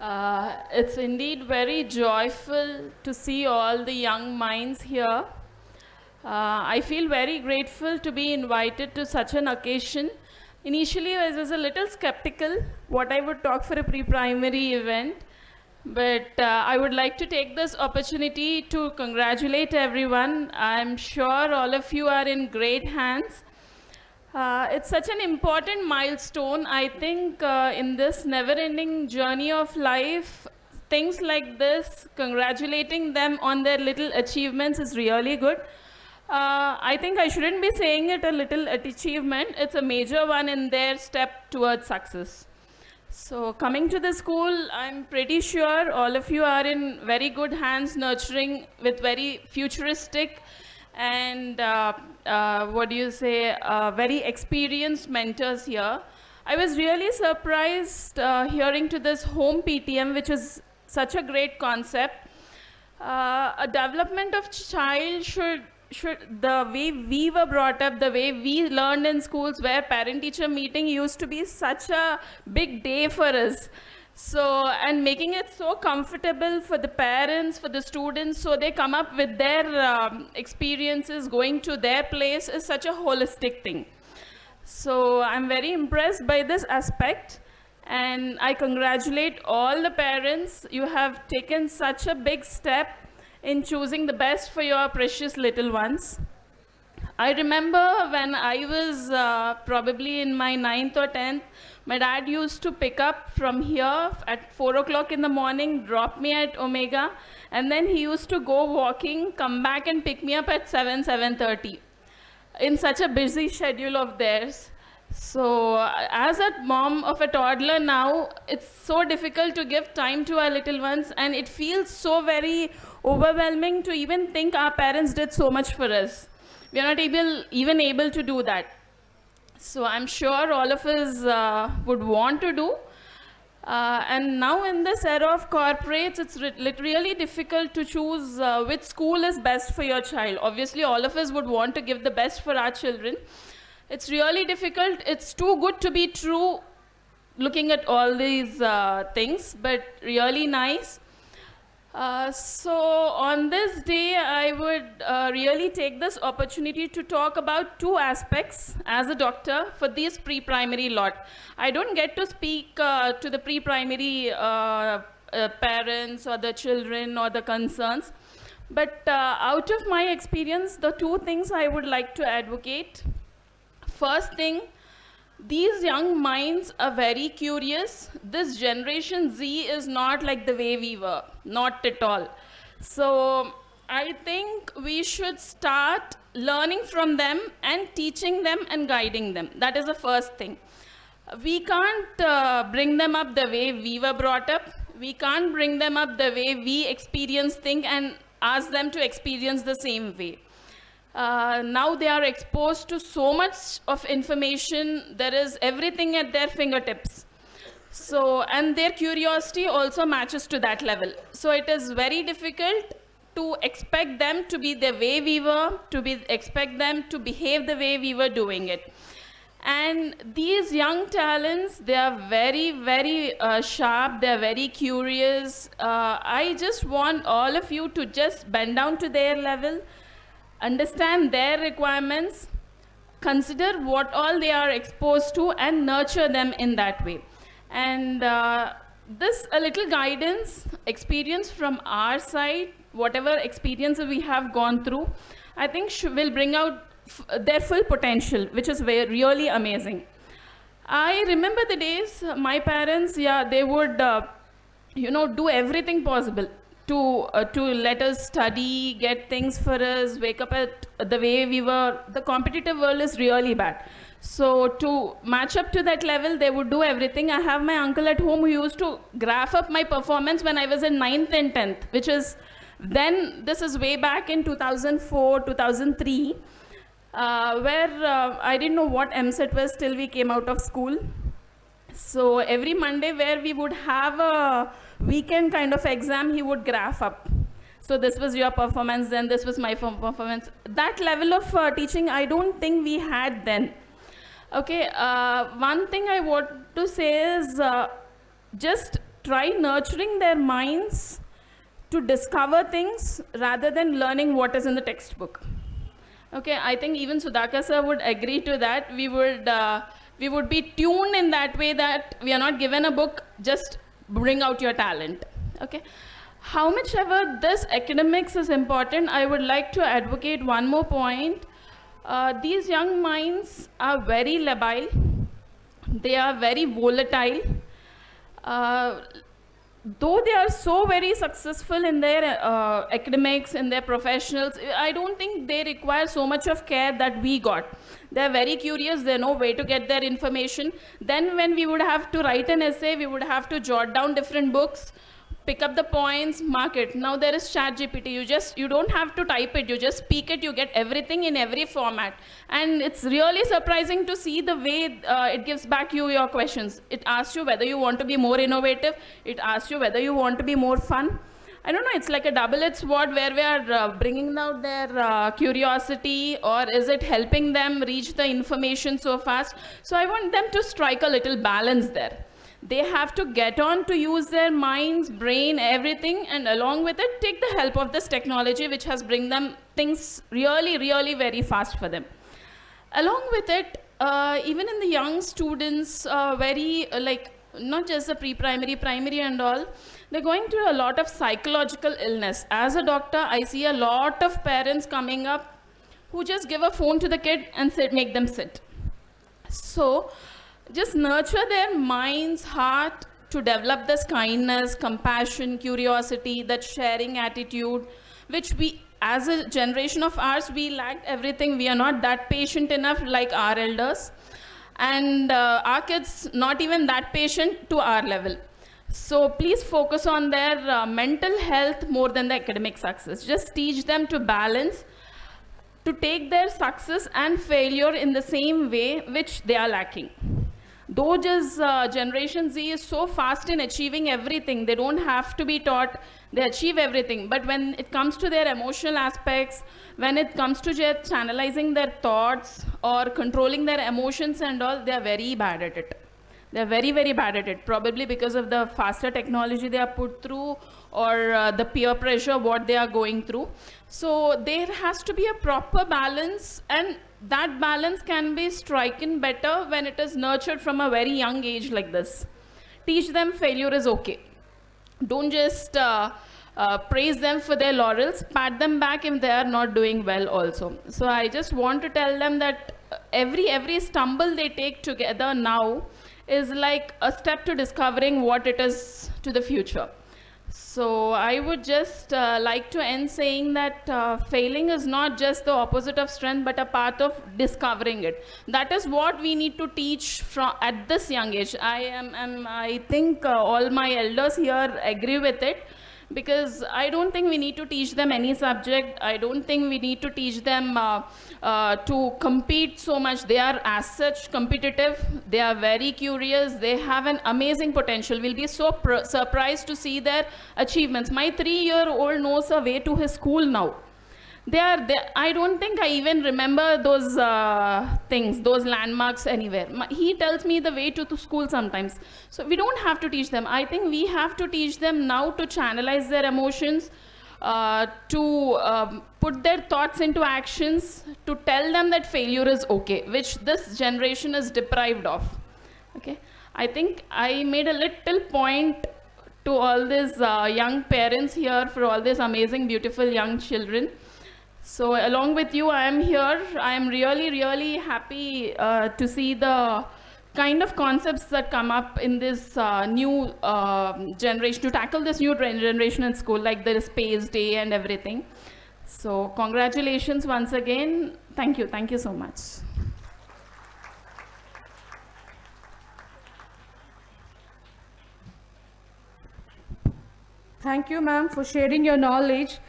It's indeed very joyful to see all the young minds here. I feel very grateful to be invited to such an occasion. Initially, I was a little skeptical what I would talk for a pre-primary event, but I would like to take this opportunity to congratulate everyone. I'm sure all of you are in great hands. It's such an important milestone. I think in this never ending journey of life, things like this, congratulating them on their little achievements is really good. I think I shouldn't be saying it a little achievement, it's a major one in their step towards success. So, coming to the school, I'm pretty sure all of you are in very good hands, nurturing with very futuristic and very experienced mentors here. I was really surprised hearing to this home PTM, which is such a great concept. A development of child should the way we were brought up, the way we learned in schools, where parent-teacher meeting used to be such a big day for us. So, and making it so comfortable for the parents, for the students, so they come up with their experiences going to their place is such a holistic thing. So, I'm very impressed by this aspect. And I congratulate all the parents. You have taken such a big step in choosing the best for your precious little ones. I remember when I was probably in my 9th or 10th, my dad used to pick up from here at 4 o'clock in the morning, drop me at Omega, and then he used to go walking, come back and pick me up at 7:30 in such a busy schedule of theirs. So, as a mom of a toddler now, it's so difficult to give time to our little ones, and it feels so very overwhelming to even think our parents did so much for us. We are not even able to do that. So, I'm sure all of us would want to do. And now in this era of corporates, it's really difficult to choose which school is best for your child. Obviously, all of us would want to give the best for our children. It's really difficult. It's too good to be true looking at all these things, but really nice. So on this day, I would really take this opportunity to talk about two aspects as a doctor for this pre-primary lot. I don't get to speak to the pre-primary parents or the children or the concerns, but out of my experience, the two things I would like to advocate. First thing, these young minds are very curious. This generation Z is not like the way we were, not at all. So I think we should start learning from them and teaching them and guiding them. That is the first thing. We can't bring them up the way we were brought up. We can't bring them up the way we experience things and ask them to experience the same way. Now they are exposed to so much of information. There is everything at their fingertips. So, and their curiosity also matches to that level. So it is very difficult to expect them to be the way we were, expect them to behave the way we were doing it. And these young talents, they are very sharp, they are very curious. I just want all of you to just bend down to their level, understand their requirements, consider what all they are exposed to, and nurture them in that way. And this a little guidance, experience from our side, whatever experiences we have gone through, I think will bring out their full potential, which is really amazing. I remember the days my parents, they would, do everything possible to let us study, get things for us, wake up at the way we were. The competitive world is really bad. So to match up to that level, they would do everything. I have my uncle at home who used to graph up my performance when I was in 9th and 10th, which is then, this is way back in 2004, 2003, where I didn't know what MSET was till we came out of school. So every Monday where we would have a weekend kind of exam, he would graph up. So this was your performance, then this was my performance. That level of teaching, I don't think we had then. Okay, one thing I want to say is just try nurturing their minds to discover things rather than learning what is in the textbook. Okay, I think even Sudhakar sir would agree to that. We would be tuned in that way that we are not given a book, just bring out your talent. Okay. How much ever this academics is important, I would like to advocate one more point. These young minds are very labile. They are very volatile. Uh, though they are so very successful in their academics, in their professionals, I don't think they require so much of care that we got. They're very curious, they know where to get their information. Then when we would have to write an essay, we would have to jot down different books, pick up the points, mark it. Now there is ChatGPT. You don't have to type it. You just speak it. You get everything in every format. And it's really surprising to see the way it gives back you your questions. It asks you whether you want to be more innovative. It asks you whether you want to be more fun. I don't know, it's like a double-edged sword where we are bringing out their curiosity, or is it helping them reach the information so fast? So I want them to strike a little balance there. They have to get on to use their minds, brain, everything, and along with it, take the help of this technology, which has bring them things really, really very fast for them. Along with it, even in the young students, like not just the pre-primary, primary and all, they're going through a lot of psychological illness. As a doctor, I see a lot of parents coming up who just give a phone to the kid and make them sit. So just nurture their minds, heart to develop this kindness, compassion, curiosity, that sharing attitude, which we, as a generation of ours, we lacked everything. We are not that patient enough like our elders. And our kids, not even that patient to our level. So please focus on their mental health more than the academic success. Just teach them to balance, to take their success and failure in the same way which they are lacking. Though just Generation Z is so fast in achieving everything, they don't have to be taught, they achieve everything. But when it comes to their emotional aspects, when it comes to just channelizing their thoughts or controlling their emotions and all, they are very bad at it. They're very, very bad at it, probably because of the faster technology they are put through, or the peer pressure, what they are going through. So there has to be a proper balance, and that balance can be striken better when it is nurtured from a very young age like this. Teach them failure is okay. Don't just praise them for their laurels, pat them back if they are not doing well also. So I just want to tell them that every stumble they take together now is like a step to discovering what it is to the future. So I would just like to end saying that failing is not just the opposite of strength, but a part of discovering it. That is what we need to teach from at this young age. I think all my elders here agree with it, because I don't think we need to teach them any subject. I don't think we need to teach them to compete so much. They are as such competitive. They are very curious. They have an amazing potential. We'll be so surprised to see their achievements. My 3-year-old knows a way to his school now. I don't think I even remember those things, those landmarks anywhere. He tells me the way to school sometimes. So we don't have to teach them. I think we have to teach them now to channelize their emotions, to put their thoughts into actions, to tell them that failure is okay, which this generation is deprived of. Okay, I think I made a little point to all these young parents here, for all these amazing, beautiful young children. So along with you, I am here. I am really, really happy to see the kind of concepts that come up in this new generation, to tackle this new generation in school, like the Space Day and everything. So congratulations once again. Thank you. Thank you so much. Thank you, ma'am, for sharing your knowledge.